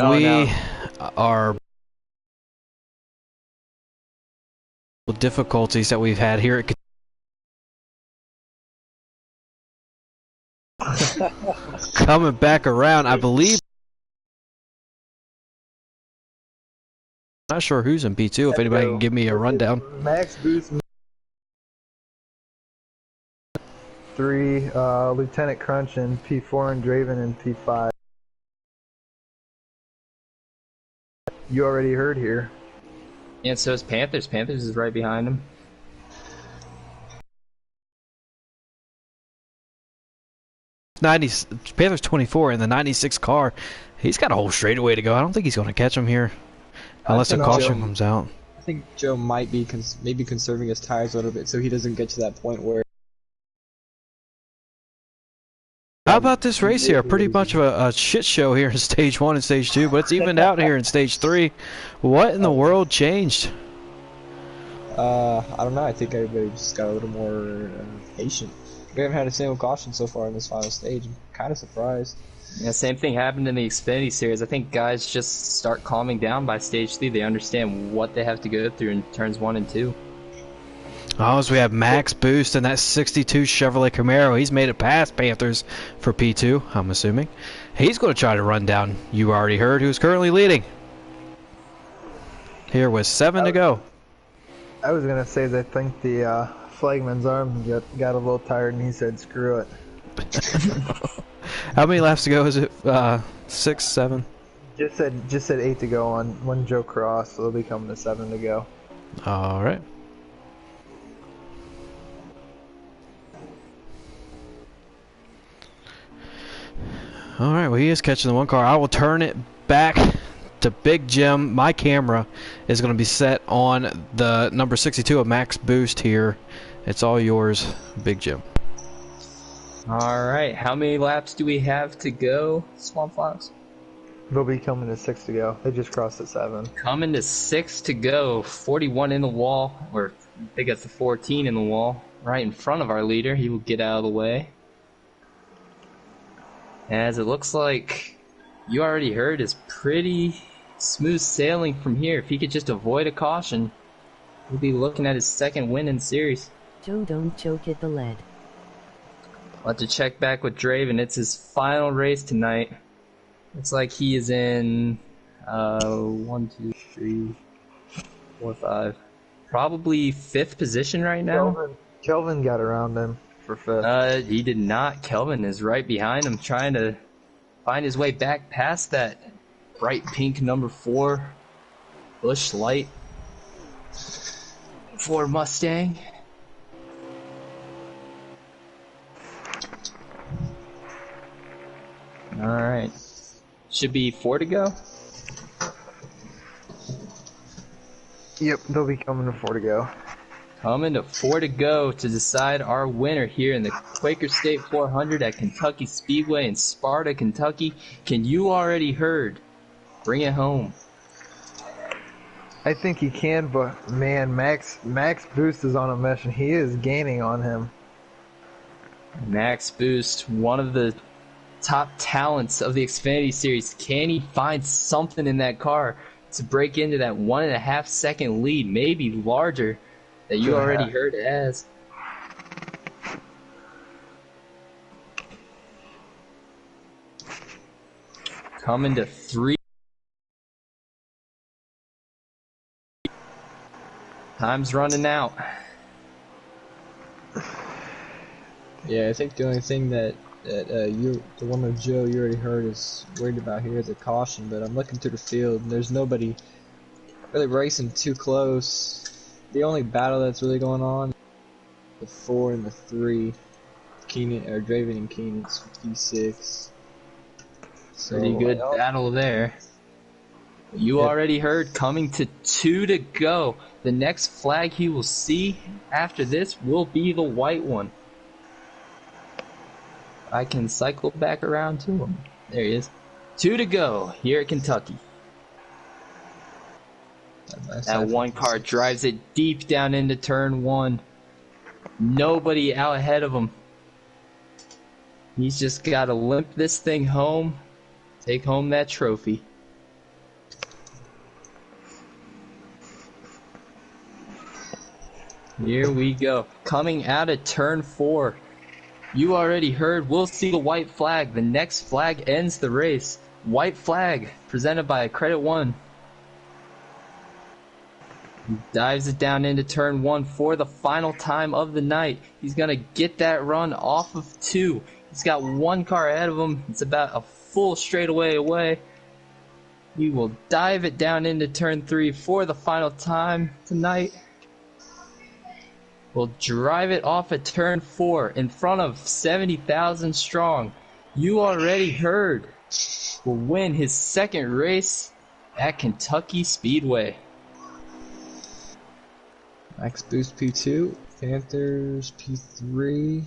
we are difficulties that we've had here at coming back around, I believe. Not sure who's in P2. If anybody can give me a rundown. Max Boost 3, Lieutenant Crunch in P4, and Draven in P5. You already heard here. And so is Panthers. Panthers is right behind him. Panthers 24 in the 96 car. He's got a whole straightaway to go. I don't think he's going to catch him here unless a caution comes out. I think Joe might be maybe conserving his tires a little bit so he doesn't get to that point where... How about this race here? Pretty much of a shit show here in Stage 1 and Stage 2, but it's evened out here in Stage 3. What in the world changed? I don't know. I think everybody just got a little more patient. We haven't had a single caution so far in this final stage. I'm kind of surprised. Yeah, same thing happened in the Xfinity series. I think guys just start calming down by Stage 3. They understand what they have to go through in turns 1 and 2. Oh, so we have Max Boost in that 62 Chevrolet Camaro. He's made it past Panthers for P2, I'm assuming. He's going to try to run down, you already heard, who's currently leading. Here with 7 to go. I was going to say that I think the flagman's arm got a little tired and he said, screw it. How many laps to go is it? 6, 7? Just said 8 to go on one Joe Cross, so it'll be coming to 7 to go. All right. All right, well, he is catching the one car. I will turn it back to Big Jim. My camera is going to be set on the number 62 of Max Boost here. It's all yours, Big Jim. All right, how many laps do we have to go, Swamp Fox? They'll be coming to 6 to go. They just crossed at 7. Coming to 6 to go. 41 in the wall, or I think that's the 14 in the wall, right in front of our leader. He will get out of the way. As it looks like you already heard is pretty smooth sailing from here. If he could just avoid a caution, we'll be looking at his second win in series. Joe, don't choke at the lead. I'll have to check back with Draven. It's his final race tonight. Looks like he is in 1, 2, 3, 4, 5. Probably 5th position right now. Kelvin got around him for 5th. He did not. Kelvin is right behind him, trying to find his way back past that bright pink number 4 Busch Light Ford Mustang. Alright. Should be 4 to go? Yep, they'll be coming to 4 to go. Coming to 4 to go to decide our winner here in the Quaker State 400 at Kentucky Speedway in Sparta, Kentucky. Can you already heard? Bring it home. I think he can, but man, Max Boost is on a mesh and he is gaining on him. Max Boost, one of the top talents of the Xfinity series. Can he find something in that car to break into that 1.5 second lead, maybe larger, that you already heard as? Coming to 3. Time's running out. Yeah, I think the only thing that the one with Joe you already heard is worried about here is a caution, but I'm looking through the field and there's nobody really racing too close. The only battle that's really going on, the 4 and the 3, Keenan or Draven and Keenan's P6. So, pretty good battle there. You already heard, coming to 2 to go. The next flag he will see after this will be the white one. I can cycle back around to him. There he is. 2 to go here at Kentucky. That one car drives it deep down into turn 1. Nobody out ahead of him. He's just got to limp this thing home, take home that trophy. Here we go. Coming out of turn 4. You already heard, we'll see the white flag. The next flag ends the race. White flag, presented by Credit One. He dives it down into turn 1 for the final time of the night. He's going to get that run off of 2. He's got one car ahead of him. It's about a full straightaway away. He will dive it down into turn 3 for the final time tonight. Will drive it off at turn 4 in front of 70,000 strong. You already heard. Will win his second race at Kentucky Speedway. Max Boost P2, Panthers P3.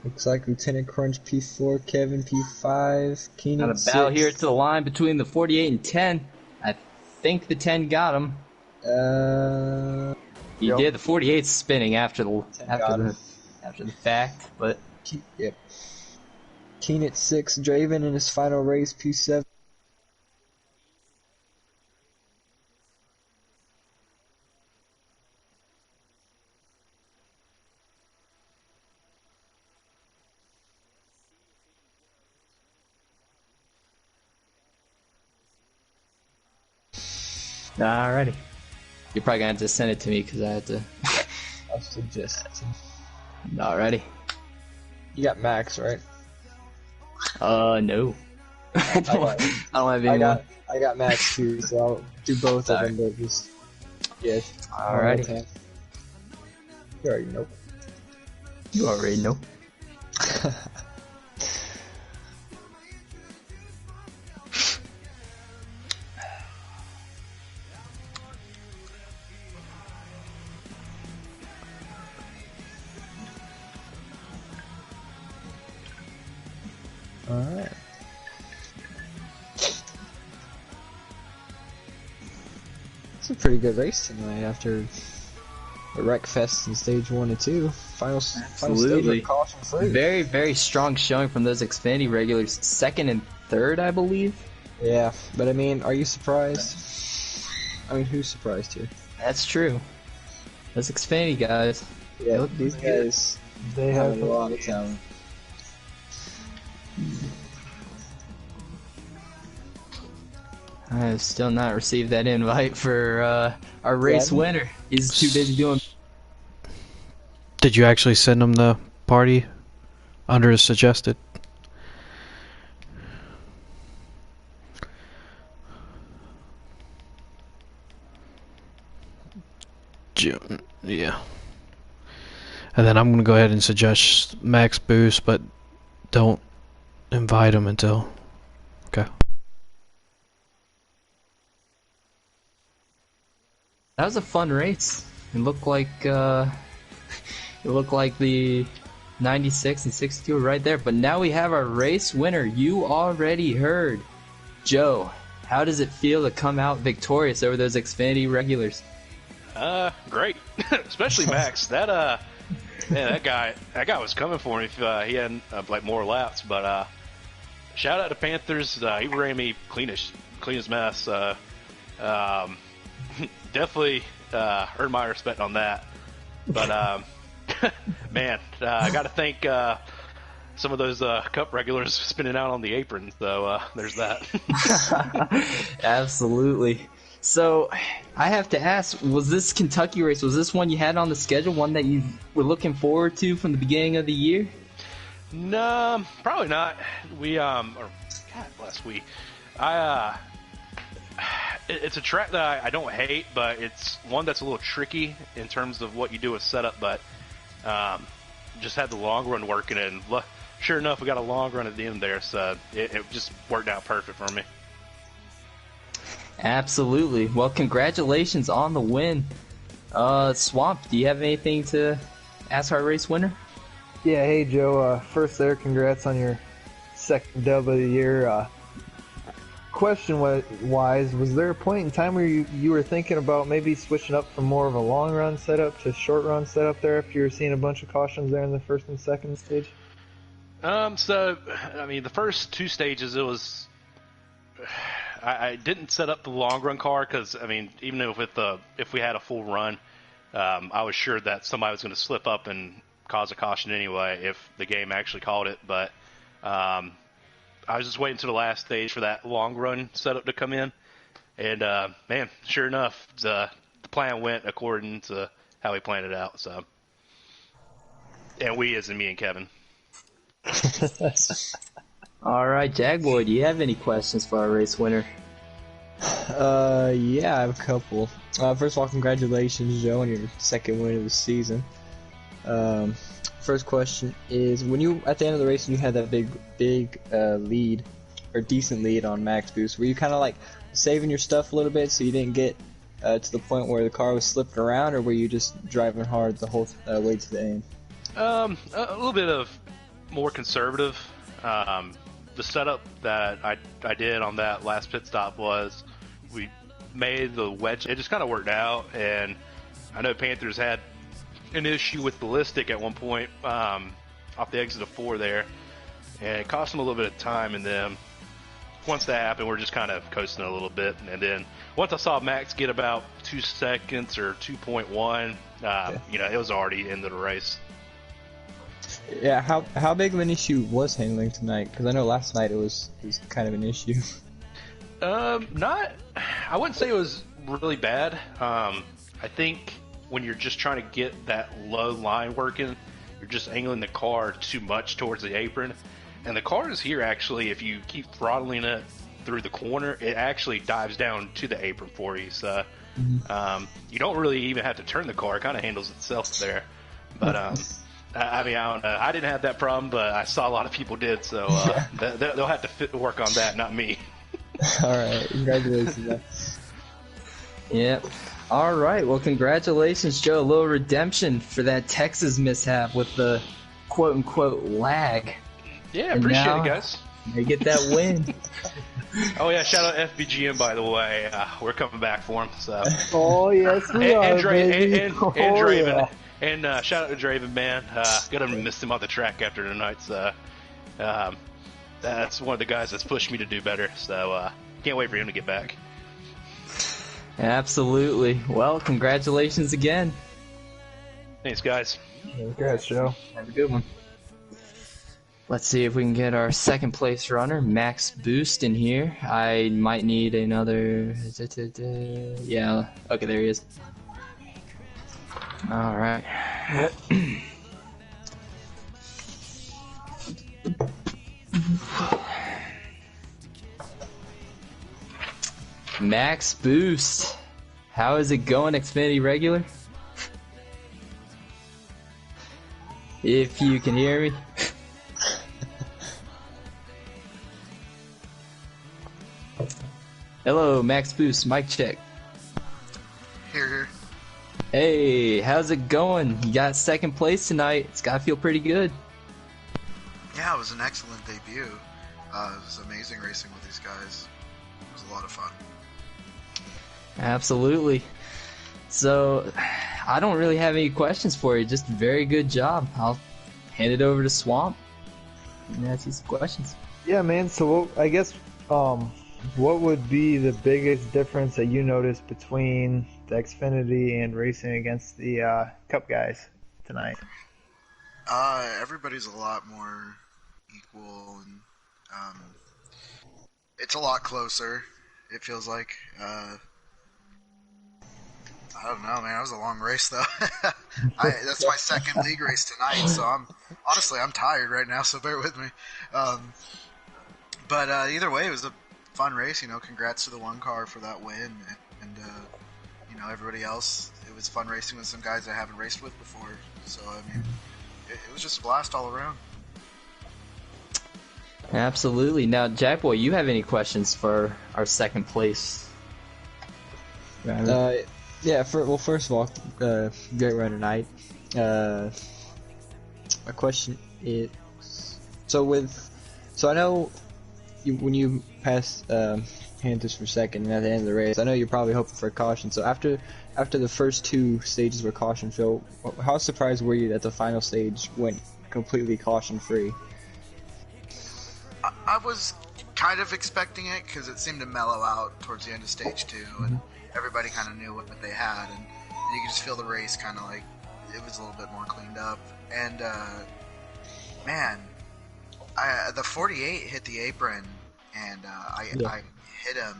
Looks like Lieutenant Crunch P4, Kevin P5, Keenan Got a battle here to the line between the 48 and 10. I think the 10 got him. He did. The 48's spinning after the fact, but Yep. Keenan 6, Draven in his final race, P7. alrighty. You're probably gonna have to send it to me because I had to. I'll suggest it. Alrighty. You got Max, right? No. I don't have anyone. I got Max too, so I'll do both of them, but just Alrighty. You already know. You already know. Alright. It's a pretty good race tonight after the wreck fest in stage 1 and 2. Final stage of caution free. Very, very strong showing from those Xfinity regulars. 2nd and 3rd, I believe. Yeah, but I mean, are you surprised? I mean, who's surprised here? That's true. Those Xfinity guys. Yeah, these guys, They have have a lot of talent. I have still not received that invite for our race winner. He's too busy doing. Did you actually send him the party under as suggested? Yeah. And then I'm going to go ahead and suggest Max Boost, but don't invite him until... Okay. That was a fun race. It looked like the 96 and 62 were right there. But now we have our race winner. You already heard. Joe, how does it feel to come out victorious over those Xfinity regulars? Great. Especially Max. Man, that guy was coming for me if he hadn't like more laps. But shout out to Panthers. He ran me clean as mess. Definitely earned my respect on that. But man, I got to thank some of those cup regulars spinning out on the apron. So there's that. Absolutely. So I have to ask, was this Kentucky race, was this one you had on the schedule, one that you were looking forward to from the beginning of the year? No, probably not. Last week, it's a track that I don't hate, but it's one that's a little tricky in terms of what you do with setup. But just had the long run working, and sure enough, we got a long run at the end there, so it just worked out perfect for me. Absolutely. Well, congratulations on the win. Swamp, do you have anything to ask our race winner? Yeah, hey Joe, first there, congrats on your second dub of the year. Question-wise, was there a point in time where you were thinking about maybe switching up from more of a long run setup to short run setup there after you were seeing a bunch of cautions there in the first and second stage? So, I mean, the first two stages, it was... I didn't set up the long run car because, I mean, even if we had a full run, I was sure that somebody was going to slip up and cause a caution anyway if the game actually called it. But I was just waiting to the last stage for that long run setup to come in. And, man, sure enough, the plan went according to how we planned it out. So, and we as in me and Kevin. All right, Jagboy, do you have any questions for our race winner? Yeah, I have a couple. First of all, congratulations, Joe, on your second win of the season. First question is, when you, at the end of the race, you had that big lead, or decent lead on max boost, were you kind of like saving your stuff a little bit so you didn't get to the point where the car was slipping around, or were you just driving hard the whole way to the end? A little bit of more conservative. The setup that I did on that last pit stop was we made the wedge. It just kind of worked out, and I know Panthers had an issue with ballistic at one point off the exit of 4 there, and it cost them a little bit of time. And then once that happened, we're just kind of coasting a little bit. And then once I saw Max get about 2 seconds or 2.1, it was already into the race. Yeah, how big of an issue was handling tonight? Because I know last night it was kind of an issue. I wouldn't say it was really bad. I think when you're just trying to get that low line working, you're just angling the car too much towards the apron. And the car is here actually, if you keep throttling it through the corner, it actually dives down to the apron for you. So you don't really even have to turn the car. It kind of handles itself there. But I mean, I don't know. I didn't have that problem, but I saw a lot of people did. So they'll have to work on that, not me. All right, congratulations. Yep. All right. Well, congratulations, Joe. A little redemption for that Texas mishap with the quote-unquote lag. Yeah, appreciate it, guys. They get that win. Oh yeah, shout out FBGM, by the way. We're coming back for him. So. Oh yes, we are, baby. And Draven. Yeah. And shout out to Draven, man. Gotta miss him on the track after tonight. So that's one of the guys that's pushed me to do better. So can't wait for him to get back. Absolutely. Well, congratulations again. Thanks, guys. Congrats, Joe. Have a good one. Let's see if we can get our second place runner, Max Boost, in here. I might need another... Yeah, okay, there he is. Alright. Yep. Max Boost. How is it going, Xfinity regular? If you can hear me. Hello, Max Boost, mic check. Here. Hey, how's it going? You got second place tonight. It's gotta feel pretty good. Yeah, it was an excellent debut. It was amazing racing with these guys. It was a lot of fun. Absolutely. So, I don't really have any questions for you. Just a very good job. I'll hand it over to Swamp and ask you some questions. Yeah, man. So I guess what would be the biggest difference that you noticed between the Xfinity and racing against the Cup guys tonight? Everybody's a lot more equal, and it's a lot closer. It feels like. I don't know, man. It was a long race, though. That's my second league race tonight, so I'm tired right now. So bear with me. But either way, it was a fun race. Congrats to the one car for that win, and everybody else. It was fun racing with some guys I haven't raced with before. So I mean, it was just a blast all around. Absolutely. Now, Jackboy, you have any questions for our second place? Yeah. First of all, great run tonight. My question is, so I know when you passed Panthers for second and at the end of the race, I know you're probably hoping for a caution. So after the first two stages were caution filled, how surprised were you that the final stage went completely caution free? I was kind of expecting it because it seemed to mellow out towards the end of stage 2, and everybody kind of knew what they had. And And you could just feel the race kind of like it was a little bit more cleaned up. And man, the 48 hit the apron, and I hit him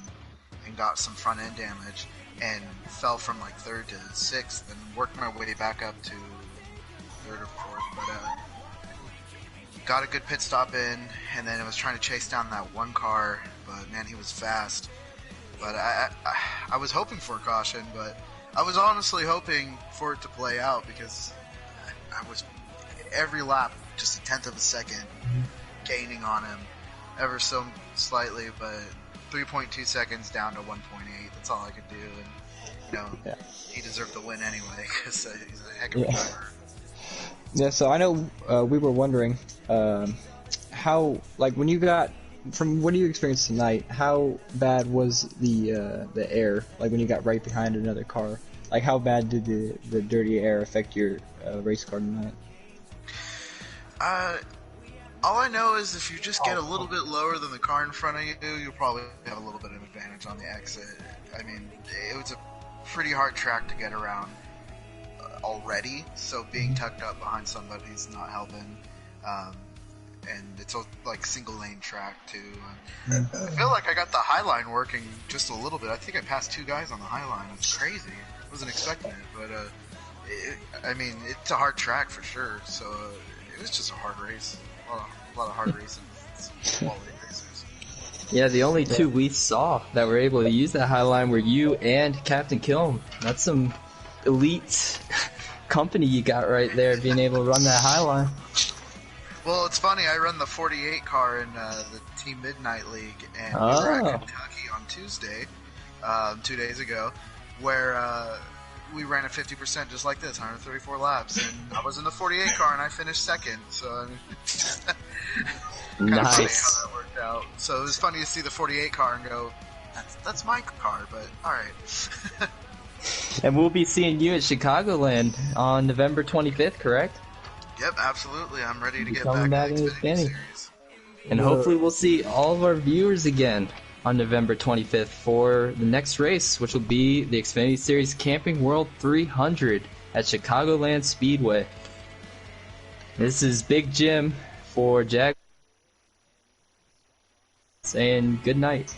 and got some front end damage, and fell from like 3rd to 6th, and worked my way back up to 3rd or 4th. But got a good pit stop in, and then I was trying to chase down that one car, but man, he was fast. But I was hoping for a caution, but I was honestly hoping for it to play out, because I was every lap just a 1/10 of a second gaining on him, ever so slightly, but 3.2 seconds down to 1.8. That's all I could do, and he deserved the win anyway, because he's a heck of a driver. Yeah, so I know we were wondering how, like, when you got, from what you experienced tonight, how bad was the air, like when you got right behind another car? Like, how bad did the dirty air affect your race car tonight? All I know is if you just get a little bit lower than the car in front of you, you'll probably have a little bit of advantage on the exit. I mean, it was a pretty hard track to get around already, so being tucked up behind somebody's not helping. And it's a like single lane track too. I feel like I got the high line working just a little bit. I think I passed 2 guys on the high line. It's crazy. Wasn't expecting it, but I mean, it's a hard track for sure. So it was just a hard race. A lot of hard racing. Quality racers. Yeah, the only 2 we saw that were able to use that high line were you and Captain Kilm. That's some elite company you got right there, being able to run that high line. Well, it's funny. I run the 48 car in the Team Midnight League, and we were at Kentucky on Tuesday, 2 days ago, where we ran at 50% just like this, 134 laps, and I was in the 48 car and I finished 2nd. So I mean, kind of funny how that worked out. So it was funny to see the 48 car and go, "That's my car," but all right. And we'll be seeing you at Chicagoland on November 25th, correct? Yep, absolutely. I'm ready to get coming back back to in the the Xfinity Xfinity. Series. And hopefully we'll see all of our viewers again on November 25th for the next race, which will be the Xfinity Series Camping World 300 at Chicagoland Speedway. This is Big Jim for Jag, saying good night.